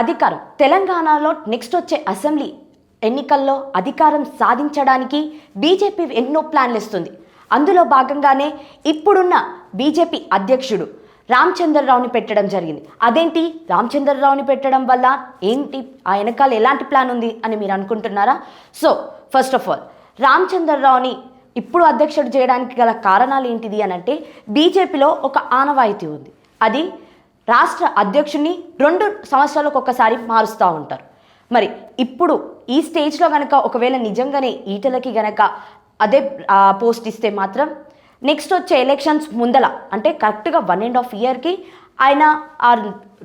అధికారం తెలంగాణలో నెక్స్ట్ వచ్చే అసెంబ్లీ ఎన్నికల్లో అధికారం సాధించడానికి బీజేపీ ఎన్నో ప్లాన్లు ఇస్తుంది. అందులో భాగంగానే ఇప్పుడున్న బీజేపీ అధ్యక్షుడు రామచంద్రరావుని పెట్టడం జరిగింది. అదేంటి రామచంద్రరావుని పెట్టడం వల్ల ఏంటి, ఆ వెనకాల ఎలాంటి ప్లాన్ ఉంది అని మీరు అనుకుంటున్నారా? సో ఫస్ట్ ఆఫ్ ఆల్ రామచంద్రరావుని ఇప్పుడు అధ్యక్షుడు చేయడానికి గల కారణాలు ఏంటిది అని అంటే, బీజేపీలో ఒక ఆనవాయితీ ఉంది. అది రాష్ట్ర అధ్యక్షుడిని 2 సంవత్సరాలకు ఒకసారి మారుస్తూ ఉంటారు. మరి ఇప్పుడు ఈ స్టేజ్లో కనుక ఒకవేళ నిజంగానే ఈటలకి గనక అదే పోస్ట్ ఇస్తే మాత్రం నెక్స్ట్ వచ్చే ఎలక్షన్స్ ముందల అంటే కరెక్ట్గా 1.5 ఇయర్కి ఆయన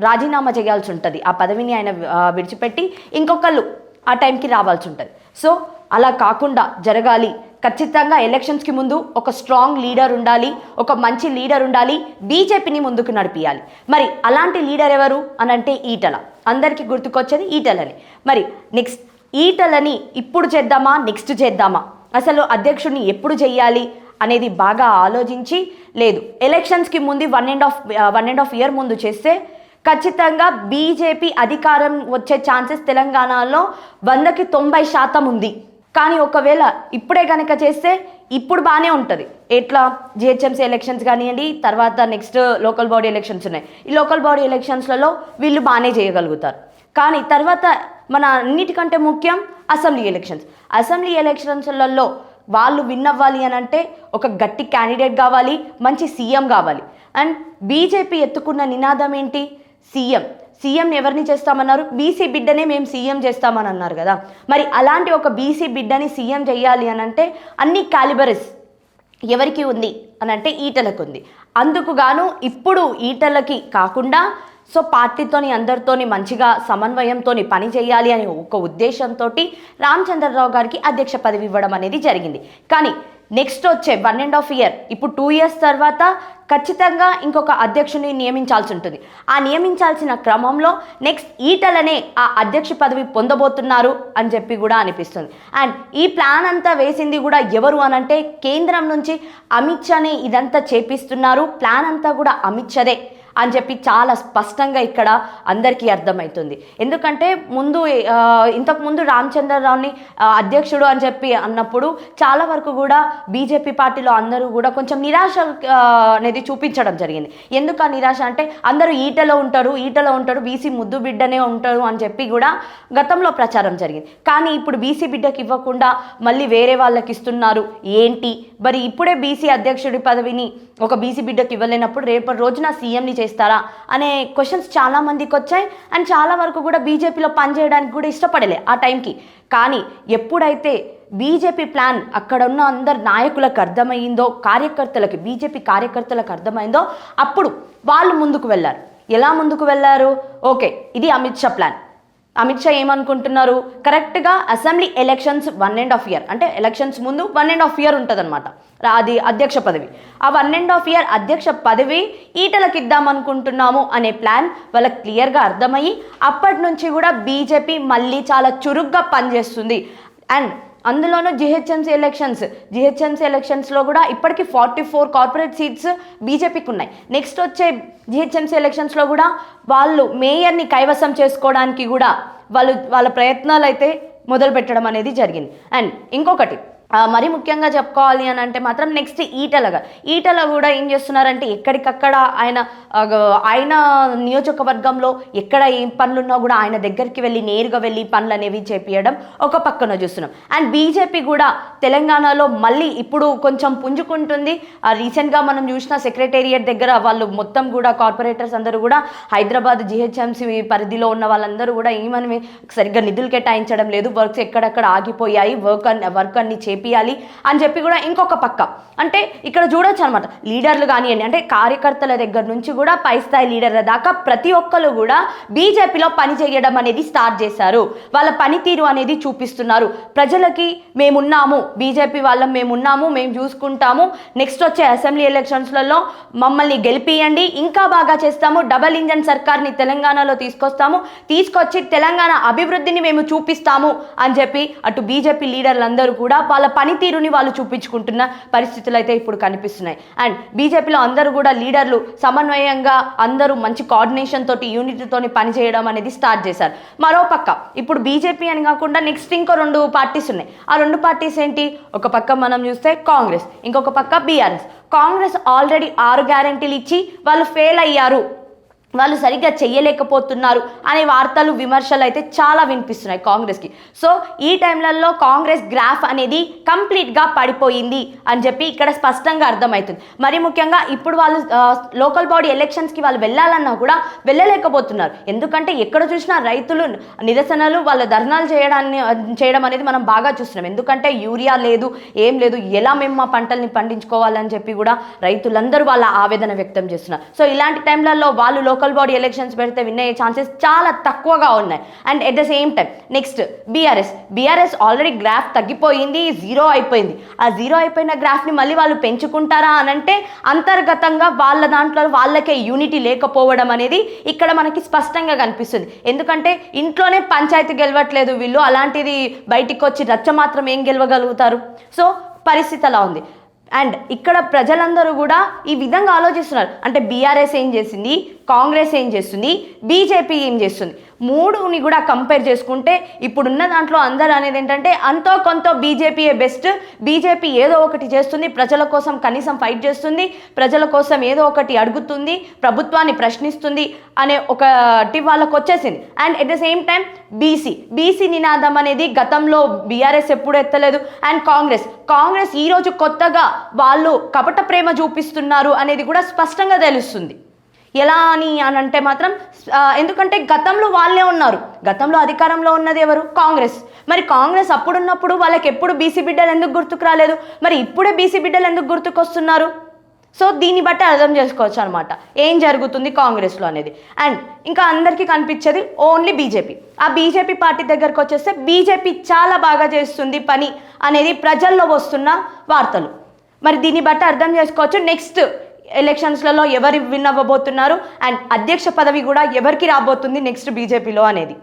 రాజీనామా చేయాల్సి ఉంటుంది. ఆ పదవిని ఆయన విడిచిపెట్టి ఇంకొకళ్ళు ఆ టైంకి రావాల్సి ఉంటుంది. సో అలా కాకుండా జరగాలి. ఖచ్చితంగా ఎలక్షన్స్కి ముందు ఒక స్ట్రాంగ్ లీడర్ ఉండాలి, ఒక మంచి లీడర్ ఉండాలి, బీజేపీని ముందుకు నడిపియాలి. మరి అలాంటి లీడర్ ఎవరు అని అంటే ఈటల. అందరికీ గుర్తుకొచ్చేది ఈటలని. మరి నెక్స్ట్ ఈటలని ఇప్పుడు చేద్దామా, నెక్స్ట్ చేద్దామా, అసలు అధ్యక్షుడిని ఎప్పుడు చేయాలి అనేది బాగా ఆలోచించి, లేదు ఎలక్షన్స్కి ముందు 1.5 ఇయర్ ముందు చేస్తే ఖచ్చితంగా బీజేపీ అధికారం వచ్చే ఛాన్సెస్ తెలంగాణలో 100కి 90% ఉంది. కానీ ఒకవేళ ఇప్పుడే కనుక చేస్తే ఇప్పుడు బాగానే ఉంటుంది. ఎట్లా జిహెచ్ఎంసీ ఎలక్షన్స్ కానివ్వండి, తర్వాత నెక్స్ట్ లోకల్ బాడీ ఎలక్షన్స్ ఉన్నాయి. ఈ లోకల్ బాడీ ఎలక్షన్స్లలో వీళ్ళు బాగానే చేయగలుగుతారు. కానీ తర్వాత మన అన్నిటికంటే ముఖ్యం అసెంబ్లీ ఎలక్షన్స్. అసెంబ్లీ ఎలక్షన్స్లలో వాళ్ళు విన్ అవ్వాలి అని అంటే ఒక గట్టి క్యాండిడేట్ కావాలి, మంచి సీఎం కావాలి. అండ్ బీజేపీ ఎత్తుకున్న నినాదం ఏంటి? సీఎం ఎవరిని చేస్తామన్నారు? బీసీ బిడ్డనే మేము సీఎం చేస్తామని అన్నారు కదా. మరి అలాంటి ఒక బీసీ బిడ్డని సీఎం చేయాలి అని అంటే అన్ని క్యాలిబరస్ ఎవరికి ఉంది అని అంటే ఈటలకు ఉంది. అందుకు గాను ఇప్పుడు ఈటలకి కాకుండా సో పార్టీతోని అందరితోని మంచిగా సమన్వయంతో పని చేయాలి అనే ఒక ఉద్దేశంతో రామచంద్రరావు గారికి అధ్యక్ష పదవి ఇవ్వడం అనేది జరిగింది. కానీ నెక్స్ట్ వచ్చే 1.5 ఇయర్, ఇప్పుడు 2 ఇయర్స్ తర్వాత ఖచ్చితంగా ఇంకొక అధ్యక్షుని నియమించాల్సి ఉంటుంది. ఆ నియమించాల్సిన క్రమంలో నెక్స్ట్ ఈటలనే ఆ అధ్యక్ష పదవి పొందబోతున్నారు అని చెప్పి కూడా అనిపిస్తుంది. అండ్ ఈ ప్లాన్ అంతా వేసింది కూడా ఎవరు అనంటే కేంద్రం నుంచి అమిత్ షానే ఇదంతా చేపిస్తున్నారు. ప్లాన్ అంతా కూడా అమిత్ షాదే అని చెప్పి చాలా స్పష్టంగా ఇక్కడ అందరికీ అర్థమవుతుంది. ఎందుకంటే ఇంతకుముందు రామచంద్రరావుని అధ్యక్షుడు అని చెప్పి అన్నప్పుడు చాలా వరకు కూడా బీజేపీ పార్టీలో అందరూ కూడా కొంచెం నిరాశ అనేది చూపించడం జరిగింది. ఎందుకు ఆ నిరాశ అంటే అందరూ ఈటలో ఉంటారు, బీసీ ముద్దు బిడ్డనే ఉంటారు అని చెప్పి కూడా గతంలో ప్రచారం జరిగింది. కానీ ఇప్పుడు బీసీ బిడ్డకి ఇవ్వకుండా మళ్ళీ వేరే వాళ్ళకి ఇస్తున్నారు ఏంటి? మరి ఇప్పుడే బీసీ అధ్యక్షుడి పదవిని ఒక బీసీ బిడ్డకి ఇవ్వలేనప్పుడు రేపటి రోజున సీఎంని చేస్తారా అనే క్వశ్చన్స్ చాలా మందికి వచ్చాయి. అండ్ చాలా వరకు కూడా బీజేపీలో పనిచేయడానికి కూడా ఇష్టపడలే ఆ టైంకి. కానీ ఎప్పుడైతే బీజేపీ ప్లాన్ అక్కడ ఉన్న అందరు నాయకులకు అర్థమైందో, బీజేపీ కార్యకర్తలకు అర్థమైందో అప్పుడు వాళ్ళు ముందుకు వెళ్ళారు. ఎలా ముందుకు వెళ్ళారు? ఓకే, ఇది అమిత్ షా ప్లాన్. అమిత్ షా ఏమనుకుంటున్నారు? కరెక్ట్గా అసెంబ్లీ ఎలక్షన్స్ 1.5 ఇయర్ అంటే ఎలక్షన్స్ ముందు 1.5 ఇయర్ ఉంటుంది అనమాట అది అధ్యక్ష పదవి. ఆ 1.5 ఇయర్ అధ్యక్ష పదవి ఈటలకు ఇద్దామనుకుంటున్నాము అనే ప్లాన్ వాళ్ళకి క్లియర్గా అర్థమయ్యి అప్పటి నుంచి కూడా బీజేపీ మళ్ళీ చాలా చురుగ్గా పనిచేస్తుంది. అండ్ అందులోనూ జిహెచ్ఎంసీ ఎలక్షన్స్లో కూడా ఇప్పటికీ 44 కార్పొరేట్ సీట్స్ బీజేపీకి ఉన్నాయి. నెక్స్ట్ వచ్చే జిహెచ్ఎంసీ ఎలక్షన్స్లో కూడా వాళ్ళు మేయర్ని కైవసం చేసుకోవడానికి కూడా వాళ్ళ ప్రయత్నాలు అయితే మొదలు పెట్టడం అనేది జరిగింది. అండ్ ఇంకొకటి మరి ముఖ్యంగా చెప్పుకోవాలి అని అంటే మాత్రం నెక్స్ట్ ఈటల కూడా ఏం చేస్తున్నారంటే ఎక్కడికక్కడ ఆయన నియోజకవర్గంలో ఎక్కడ ఏం పనులున్నా కూడా ఆయన దగ్గరికి నేరుగా వెళ్ళి పనులు అనేవి చేపియడం ఒక పక్కన చూస్తున్నాం. అండ్ బీజేపీ కూడా తెలంగాణలో మళ్ళీ ఇప్పుడు కొంచెం పుంజుకుంటుంది. రీసెంట్గా మనం చూసిన సెక్రటేరియట్ దగ్గర వాళ్ళు మొత్తం కూడా కార్పొరేటర్స్ అందరూ కూడా హైదరాబాద్ జిహెచ్ఎంసీ పరిధిలో ఉన్న వాళ్ళందరూ కూడా ఏమని సరిగ్గా నిధులు కేటాయించడం లేదు, వర్క్స్ ఎక్కడెక్కడ ఆగిపోయాయి, వర్క్ అన్ని చేపియాలి అని చెప్పి కూడా ఇంకొక పక్క అంటే ఇక్కడ చూడొచ్చు అనమాట. లీడర్లు కానివ్వండి అంటే కార్యకర్తల దగ్గర నుంచి కూడా పై స్థాయి లీడర్ల దాకా ప్రతి ఒక్కరు కూడా బీజేపీలో పని చేయడం అనేది స్టార్ట్ చేశారు. వాళ్ళ పనితీరు అనేది చూపిస్తున్నారు. ప్రజలకి మేమున్నాము, బీజేపీ వాళ్ళం మేమున్నాము, మేము చూసుకుంటాము, నెక్స్ట్ వచ్చే అసెంబ్లీ ఎలక్షన్స్లలో మమ్మల్ని గెలిపియండి, ఇంకా బాగా చేస్తాము, డబల్ ఇంజన్ సర్కార్ని తెలంగాణలో తీసుకొచ్చి తెలంగాణ అభివృద్ధిని మేము చూపిస్తాము అని చెప్పి అటు బీజేపీ లీడర్లందరూ కూడా వాళ్ళ పనితీరుని వాళ్ళు చూపించుకుంటున్న పరిస్థితులు అయితే ఇప్పుడు కనిపిస్తున్నాయి. అండ్ బీజేపీలో అందరూ కూడా లీడర్లు సమన్వయంగా అందరూ మంచి కోఆర్డినేషన్ తోటి యూనిటీతోని పనిచేయడం అనేది స్టార్ట్ చేశారు. మరోపక్క ఇప్పుడు బీజేపీ అని కాకుండా నెక్స్ట్ ఇంకో 2 పార్టీస్ ఉన్నాయి. ఆ 2 పార్టీస్ ఏంటి? ఒక పక్క మనం చూస్తే కాంగ్రెస్, ఇంకొక పక్క బీఆర్ఎస్. కాంగ్రెస్ ఆల్రెడీ 6 గ్యారెంటీలు ఇచ్చి వాళ్ళు ఫెయిల్ అయ్యారు, వాళ్ళు సరిగ్గా చెయ్యలేకపోతున్నారు అనే వార్తలు విమర్శలు అయితే చాలా వినిపిస్తున్నాయి కాంగ్రెస్కి. సో ఈ టైంలలో కాంగ్రెస్ గ్రాఫ్ అనేది కంప్లీట్గా పడిపోయింది అని చెప్పి ఇక్కడ స్పష్టంగా అర్థమవుతుంది. మరి ముఖ్యంగా ఇప్పుడు వాళ్ళు లోకల్ బాడీ ఎలక్షన్స్కి వాళ్ళు వెళ్ళాలన్నా కూడా వెళ్ళలేకపోతున్నారు. ఎందుకంటే ఎక్కడ చూసినా రైతులు నిరసనలు, వాళ్ళ ధర్నాలు చేయడం అనేది మనం బాగా చూస్తున్నాం. ఎందుకంటే యూరియా లేదు, ఏం లేదు, ఎలా మేము మా పంటల్ని పండించుకోవాలని చెప్పి కూడా రైతులందరూ వాళ్ళ ఆవేదన వ్యక్తం చేస్తున్నారు. సో ఇలాంటి టైంలలో వాళ్ళు లోకల్ బాడీ ఎలక్షన్స్ పెడితే విన్ అయ్యే ఛాన్సెస్ చాలా తక్కువగా ఉన్నాయి. And at the same time next BRS already graph తగ్గిపోయింది, 0 అయిపోయింది. ఆ 0 అయిపోయిన గ్రాఫ్ని మళ్ళీ వాళ్ళు పెంచుకుంటారా అని అంటే అంతర్గతంగా వాళ్ళ దాంట్లో వాళ్ళకే యూనిటీ లేకపోవడం అనేది ఇక్కడ మనకి స్పష్టంగా కనిపిస్తుంది. ఎందుకంటే ఇంట్లోనే పంచాయతీ గెలవట్లేదు వీళ్ళు, అలాంటిది బయటికి వచ్చి రచ్చ మాత్రం ఏం గెలవగలుగుతారు? సో పరిస్థితి అలా ఉంది. అండ్ ఇక్కడ ప్రజలందరూ కూడా ఈ విధంగా ఆలోచిస్తున్నారు. అంటే బీఆర్ఎస్ ఏం చేసింది, కాంగ్రెస్ ఏం చేస్తుంది, బీజేపీ ఏం చేస్తుంది, 3ని కూడా కంపేర్ చేసుకుంటే ఇప్పుడున్న దాంట్లో అందరూ అనేది ఏంటంటే అంతో కొంత బీజేపీయే బెస్ట్. బీజేపీ ఏదో ఒకటి చేస్తుంది, ప్రజల కోసం కనీసం ఫైట్ చేస్తుంది, ప్రజల కోసం ఏదో ఒకటి అడుగుతుంది, ప్రభుత్వాన్ని ప్రశ్నిస్తుంది అనే ఒకటి వాళ్ళకు వచ్చేసింది. And at the same time BC నినాదం అనేది గతంలో బీఆర్ఎస్ ఎప్పుడు ఎత్తలేదు. అండ్ కాంగ్రెస్ ఈరోజు కొత్తగా వాళ్ళు కపట ప్రేమ చూపిస్తున్నారు అనేది కూడా స్పష్టంగా తెలుస్తుంది. ఎలా అని అంటే మాత్రం ఎందుకంటే గతంలో వాళ్ళే ఉన్నారు, గతంలో అధికారంలో ఉన్నది ఎవరు? కాంగ్రెస్. మరి కాంగ్రెస్ అప్పుడున్నప్పుడు వాళ్ళకి ఎప్పుడు బీసీ బిడ్డలు ఎందుకు గుర్తుకు రాలేదు? మరి ఇప్పుడే బీసీ బిడ్డలు ఎందుకు గుర్తుకొస్తున్నారు? సో దీన్ని బట్టి అర్థం చేసుకోవచ్చు అనమాట ఏం జరుగుతుంది కాంగ్రెస్లో అనేది. అండ్ ఇంకా అందరికీ కనిపించేది ఓన్లీ బీజేపీ. ఆ బీజేపీ పార్టీ దగ్గరకు వచ్చేస్తే బీజేపీ చాలా బాగా చేస్తుంది పని అనేది ప్రజల్లో వస్తున్న వార్తలు. మరి దీన్ని బట్టి అర్థం చేసుకోవచ్చు నెక్స్ట్ ఎలక్షన్స్లలో ఎవరు విన్ అవ్వబోతున్నారు అండ్ అధ్యక్ష పదవి కూడా ఎవరికి రాబోతుంది నెక్స్ట్ బీజేపీలో అనేది.